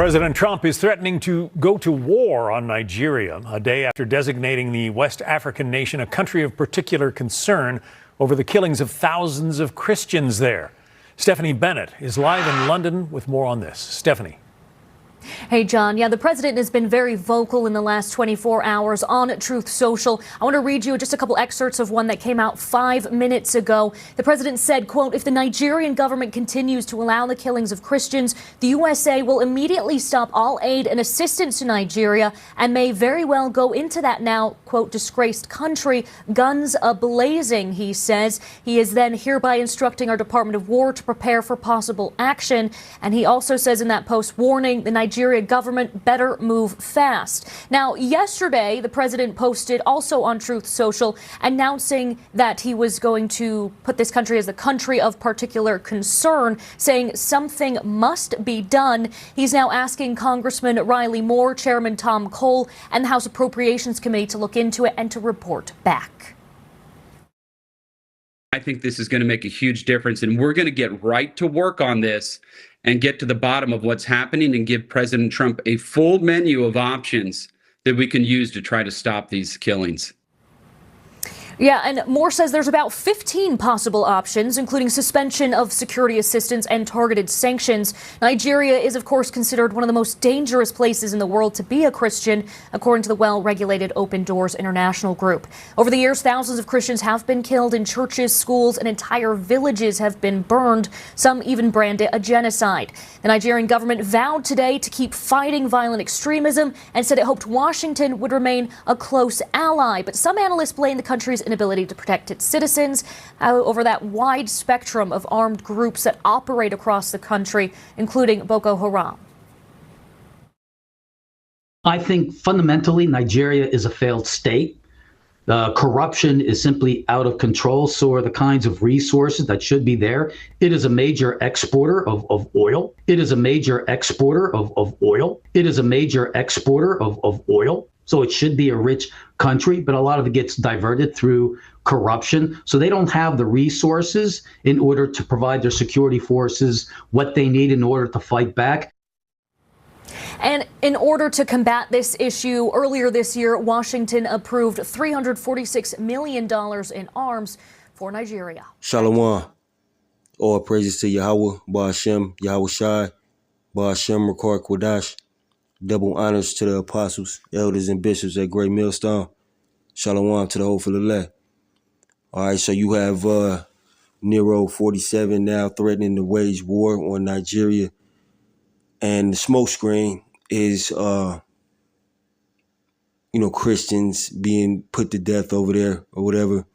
President Trump is threatening to go to war on Nigeria a day after designating the West African nation a country of particular concern over the killings of thousands of Christians there. Stephanie Bennett is live in London with more on this. Stephanie. Hey, John. Yeah, the president has been very vocal in the last 24 hours on Truth Social. I want to read you just a couple excerpts of one that came out 5 minutes ago. The president said, quote, "If the Nigerian government continues to allow the killings of Christians, the USA will immediately stop all aid and assistance to Nigeria and may very well go into that now, quote, disgraced country, guns a-blazing," he says. He is then hereby instructing our Department of War to prepare for possible action. And he also says in that post, warning the Nigeria government better move fast. Now, yesterday, the president posted also on Truth Social announcing that he was going to put this country as a country of particular concern, saying something must be done. He's now asking Congressman Riley Moore, Chairman Tom Cole, and the House Appropriations Committee to look into it and to report back. I think this is going to make a huge difference, and we're going to get right to work on this and get to the bottom of what's happening and give President Trump a full menu of options that we can use to try to stop these killings. Yeah, and Moore says there's about 15 possible options, including suspension of security assistance and targeted sanctions. Nigeria is, of course, considered one of the most dangerous places in the world to be a Christian, according to the well-regulated Open Doors International Group. Over the years, thousands of Christians have been killed in churches, schools, and entire villages have been burned. Some even brand it a genocide. The Nigerian government vowed today to keep fighting violent extremism and said it hoped Washington would remain a close ally. But some analysts blame the country's inability to protect its citizens over that wide spectrum of armed groups that operate across the country, including Boko Haram. I think fundamentally Nigeria is a failed state. Corruption is simply out of control. So are the kinds of resources that should be there. It is a major exporter of oil. It is a major exporter of oil. It is a major exporter of oil. So it should be a rich country, but a lot of it gets diverted through corruption. So they don't have the resources in order to provide their security forces what they need in order to fight back. And in order to combat this issue, earlier this year, Washington approved $346 million in arms for Nigeria. Shalom. All praises to Yahweh, Ba'ashem, Yahweh Shai, Ba'ashem, Rakar Kwadash. Double honors to the apostles, elders, and bishops at Great Millstone. Shalom to the Hopeful Elect. All right, so you have Nero 47 now threatening to wage war on Nigeria. And the smoke screen is, Christians being put to death over there or whatever.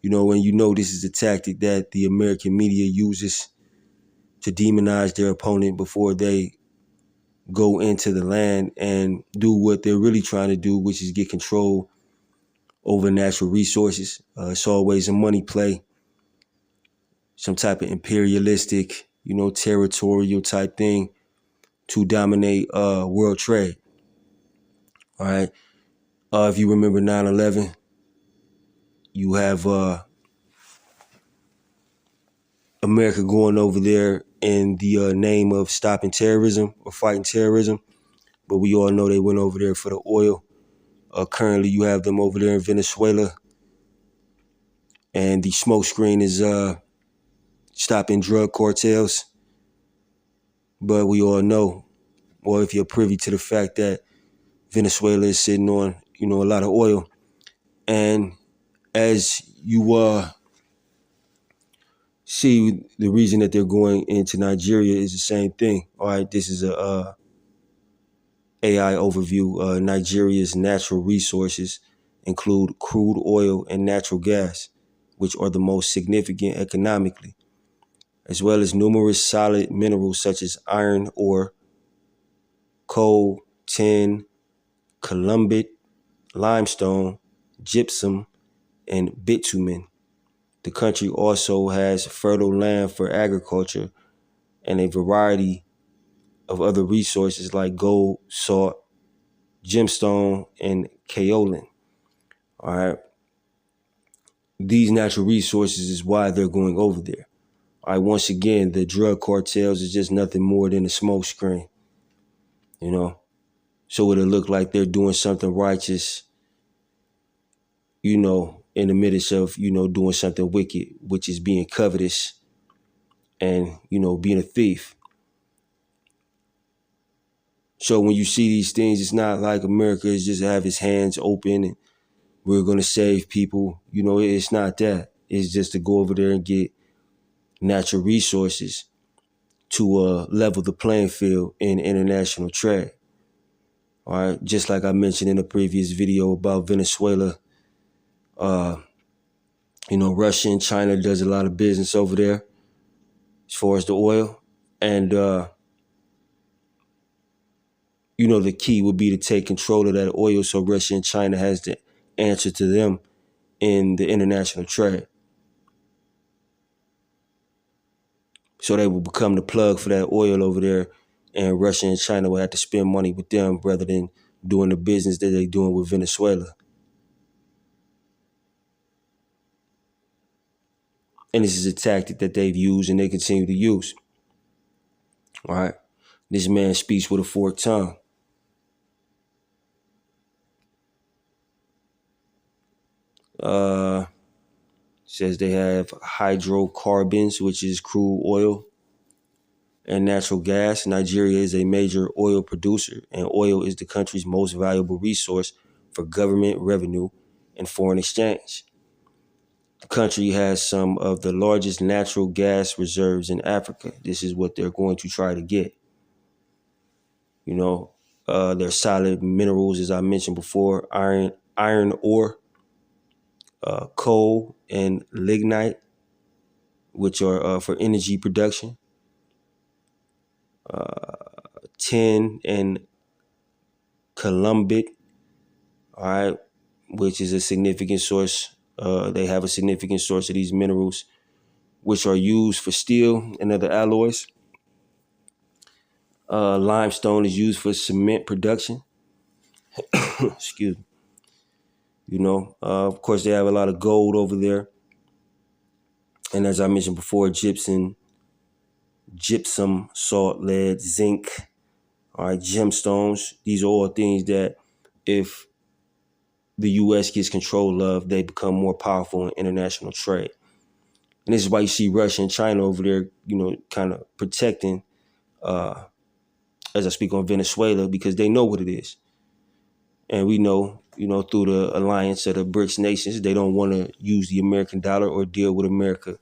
And this is a tactic that the American media uses to demonize their opponent before they go into the land and do what they're really trying to do, which is get control over natural resources. It's always a money play, some type of imperialistic, territorial type thing to dominate world trade. All right. If you remember 9/11, you have America going over there in the name of stopping terrorism or fighting terrorism. But we all know they went over there for the oil. Currently, you have them over there in Venezuela. And the smoke screen is stopping drug cartels. But we all know, or if you're privy to the fact that Venezuela is sitting on, a lot of oil. And as you see, the reason that they're going into Nigeria is the same thing. All right, this is a AI overview. Nigeria's natural resources include crude oil and natural gas, which are the most significant economically, as well as numerous solid minerals such as iron ore, coal, tin, columbite, limestone, gypsum, and bitumen. The country also has fertile land for agriculture and a variety of other resources like gold, salt, gemstone, and kaolin. All right. These natural resources is why they're going over there. All right. Once again, the drug cartels is just nothing more than a smoke screen. you know. So it'll look like they're doing something righteous, you know, in the midst of, you know, doing something wicked, which is being covetous and, you know, being a thief. So when you see these things, it's not like America is just have its hands open and we're going to save people. You know, it's not that. It's just to go over there and get natural resources to level the playing field in international trade. All right. Just like I mentioned in a previous video about Venezuela, you know, Russia and China does a lot of business over there as far as the oil. And, you know, the key would be to take control of that oil so Russia and China has the answer to them in the international trade. So they will become the plug for that oil over there, and Russia and China will have to spend money with them rather than doing the business that they're doing with Venezuela. And this is a tactic that they've used and they continue to use. All right. This man speaks with a forked tongue. Says they have hydrocarbons, which is crude oil, and natural gas. Nigeria is a major oil producer, and oil is the country's most valuable resource for government revenue and foreign exchange. The country has some of the largest natural gas reserves in Africa. This is what they're going to try to get. You know, their solid minerals, as I mentioned before, iron ore, coal, and lignite, which are for energy production. Tin and columbite, all right, which is a significant source. They have a significant source of these minerals, which are used for steel and other alloys. Limestone is used for cement production. Excuse me. You know, of course, they have a lot of gold over there. And as I mentioned before, gypsum, salt, lead, zinc, all right, gemstones. These are all things that if the U.S. gets control of, they become more powerful in international trade. And this is why you see Russia and China over there, you know, kind of protecting, as I speak on Venezuela, because they know what it is. And we know, you know, through the alliance of the BRICS nations, they don't want to use the American dollar or deal with America,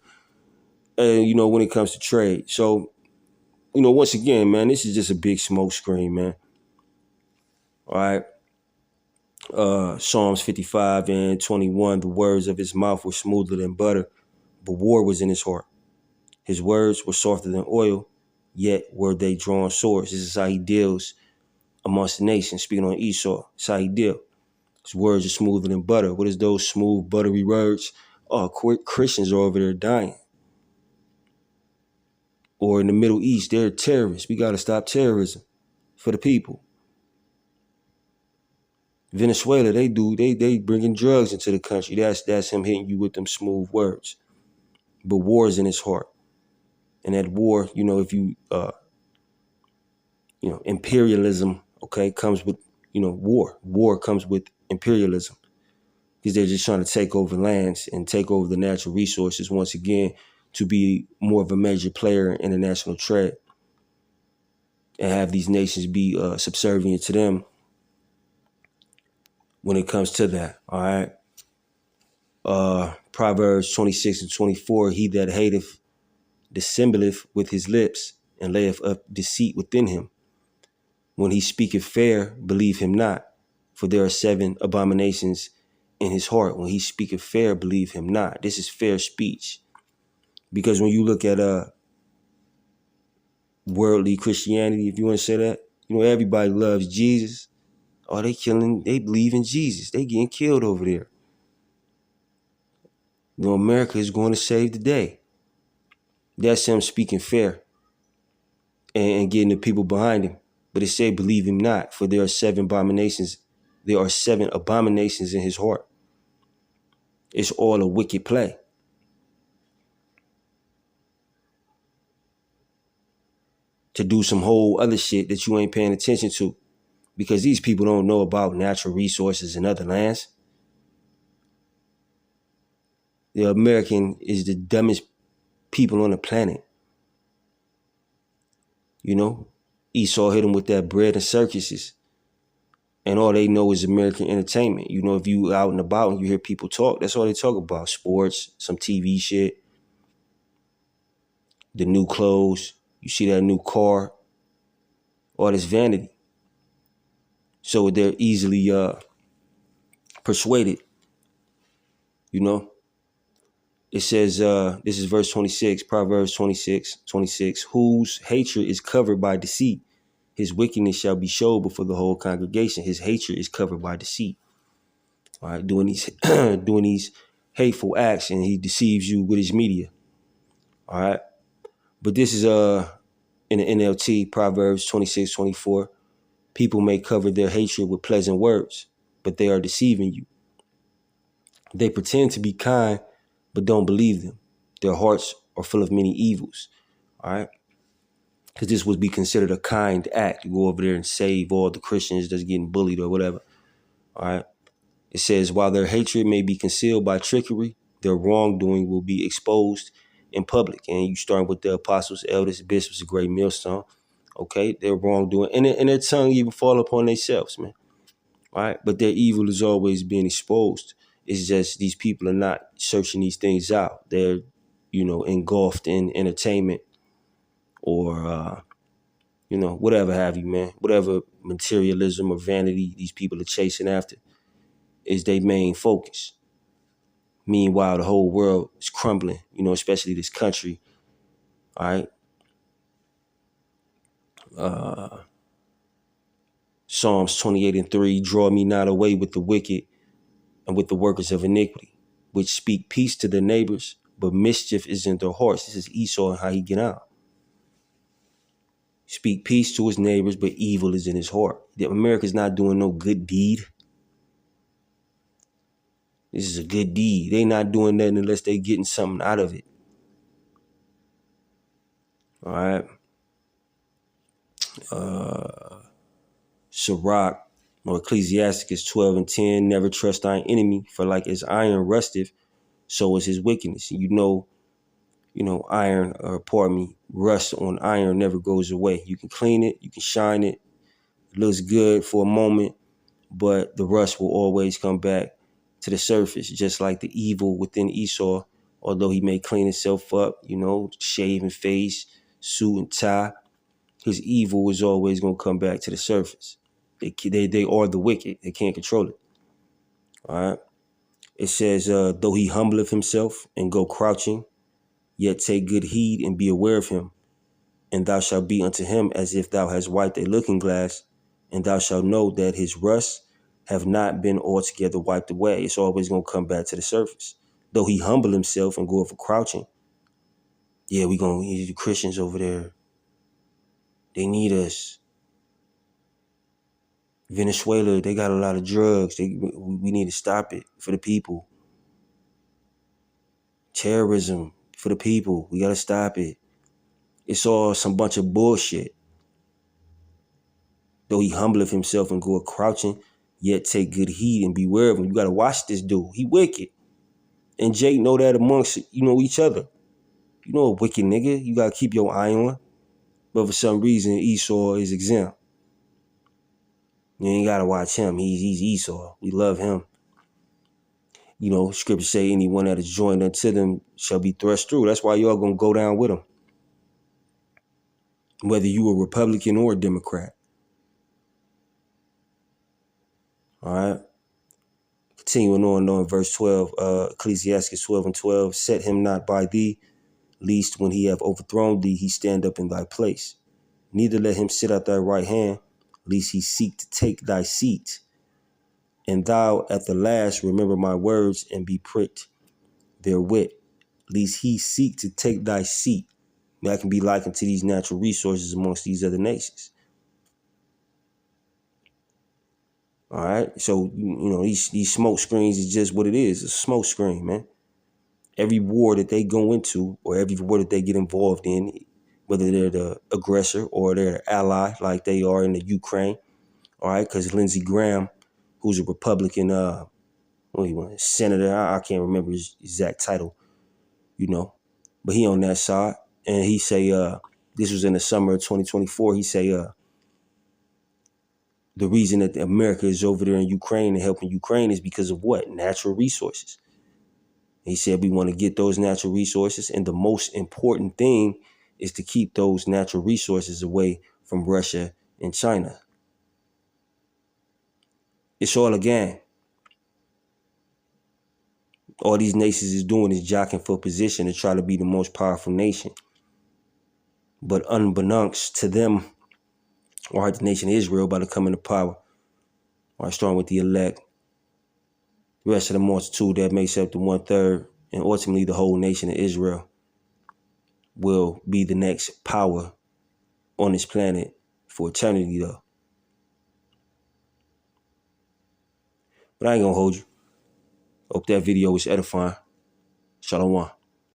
you know, when it comes to trade. So, you know, once again, man, this is just a big smoke screen, man. All right. Psalms 55 and 21, the words of his mouth were smoother than butter, but war was in his heart. His words were softer than oil, yet were they drawn swords. This is how he deals amongst the nations, speaking on Esau. This is how he deals. His words are smoother than butter. What is those smooth, buttery words? Oh, Christians are over there dying. Or in the Middle East, they're terrorists. We got to stop terrorism for the people. Venezuela, they bringing drugs into the country. That's him hitting you with them smooth words. But war is in his heart. And that war, you know, if you, you know, imperialism, okay, comes with, you know, war. War comes with imperialism. Because they're just trying to take over lands and take over the natural resources once again to be more of a major player in international trade and have these nations be subservient to them when it comes to that. All right. Proverbs 26 and 24, he that hateth dissembleth with his lips and layeth up deceit within him. When he speaketh fair, believe him not, for there are 7 abominations in his heart. When he speaketh fair, believe him not. This is fair speech. Because when you look at worldly Christianity, if you want to say that, you know, everybody loves Jesus. Oh, they believe in Jesus. They getting killed over there. You know, America is going to save the day. That's him speaking fair and getting the people behind him. But it said, believe him not, for there are 7 abominations. There are 7 abominations in his heart. It's all a wicked play. to do some whole other shit that you ain't paying attention to, because these people don't know about natural resources in other lands. The American is the dumbest people on the planet. You know, Esau hit them with that bread and circuses, and all they know is American entertainment. You know, if you out and about and you hear people talk, that's all they talk about: sports, some TV shit, the new clothes. You see that new car, all this vanity. So they're easily persuaded. You know, it says, this is verse 26, Proverbs 26, whose hatred is covered by deceit. His wickedness shall be showed before the whole congregation. His hatred is covered by deceit. All right, doing these hateful acts, and he deceives you with his media. All right. But this is in the NLT, Proverbs 26:24. People may cover their hatred with pleasant words, but they are deceiving you. They pretend to be kind, but don't believe them. Their hearts are full of many evils. All right. Because this would be considered a kind act. You go over there and save all the Christians that's getting bullied or whatever. All right. It says, while their hatred may be concealed by trickery, their wrongdoing will be exposed in public. And you start with the apostles, elders, bishops, a great millstone. Okay, their wrongdoing. And their tongue even fall upon themselves, man. All right. But their evil is always being exposed. It's just these people are not searching these things out. They're, engulfed in entertainment or, whatever have you, man. Whatever materialism or vanity these people are chasing after is their main focus. Meanwhile, the whole world is crumbling, especially this country. All right. Psalms 28:3, draw me not away with the wicked and with the workers of iniquity, which speak peace to their neighbors, but mischief is in their hearts. This is Esau and how he get out. Speak peace to his neighbors, but evil is in his heart. America's not doing no good deed. This is a good deed. They not doing nothing unless they getting something out of it. All right. Sirach or Ecclesiasticus 12:10, never trust thine enemy, for like as iron rusteth, so is his wickedness. Iron, or pardon me, rust on iron never goes away. You can clean it, you can shine it, it looks good for a moment, but the rust will always come back to the surface, just like the evil within Esau. Although he may clean himself up, shaving face, suit and tie, his evil is always going to come back to the surface. They are the wicked. They can't control it. All right. It says, though he humbleth himself and go crouching, yet take good heed and be aware of him. And thou shalt be unto him as if thou hast wiped a looking glass, and thou shalt know that his rust have not been altogether wiped away. It's always going to come back to the surface. Though he humble himself and go for crouching. Yeah, we need the Christians over there. They need us. Venezuela, they got a lot of drugs. We need to stop it for the people. Terrorism for the people. We got to stop it. It's all some bunch of bullshit. Though he humbleth himself and go crouching, yet take good heed and beware of him. You got to watch this dude. He wicked. And Jake know that amongst, each other. A wicked nigga. You got to keep your eye on. But for some reason, Esau is exempt. You ain't got to watch him. He's Esau. We love him. Scriptures say anyone that is joined unto them shall be thrust through. That's why y'all going to go down with him. Whether you a Republican or a Democrat. All right. Continuing on verse 12, Ecclesiastes 12:12, set him not by thee, lest when he have overthrown thee, he stand up in thy place. Neither let him sit at thy right hand, lest he seek to take thy seat. And thou at the last remember my words and be pricked therewith, lest he seek to take thy seat. That can be likened to these natural resources amongst these other nations. All right. So, these smoke screens is just what it is. It's a smoke screen, man. Every war that they go into or every war that they get involved in, whether they're the aggressor or they're the ally like they are in the Ukraine. All right, because Lindsey Graham, who's a Republican, senator, I can't remember his exact title, but he on that side. And he say, this was in the summer of 2024, he say, the reason that America is over there in Ukraine and helping Ukraine is because of what? Natural resources. He said we want to get those natural resources. And the most important thing is to keep those natural resources away from Russia and China. It's all a game. All these nations is doing is jockeying for position to try to be the most powerful nation. But unbeknownst to them, or the nation of Israel about to come into power, or starting with the elect, the rest of the multitude that makes up the 1/3, and ultimately the whole nation of Israel will be the next power on this planet for eternity, though. But I ain't gonna hold you. Hope that video was edifying. Shalom.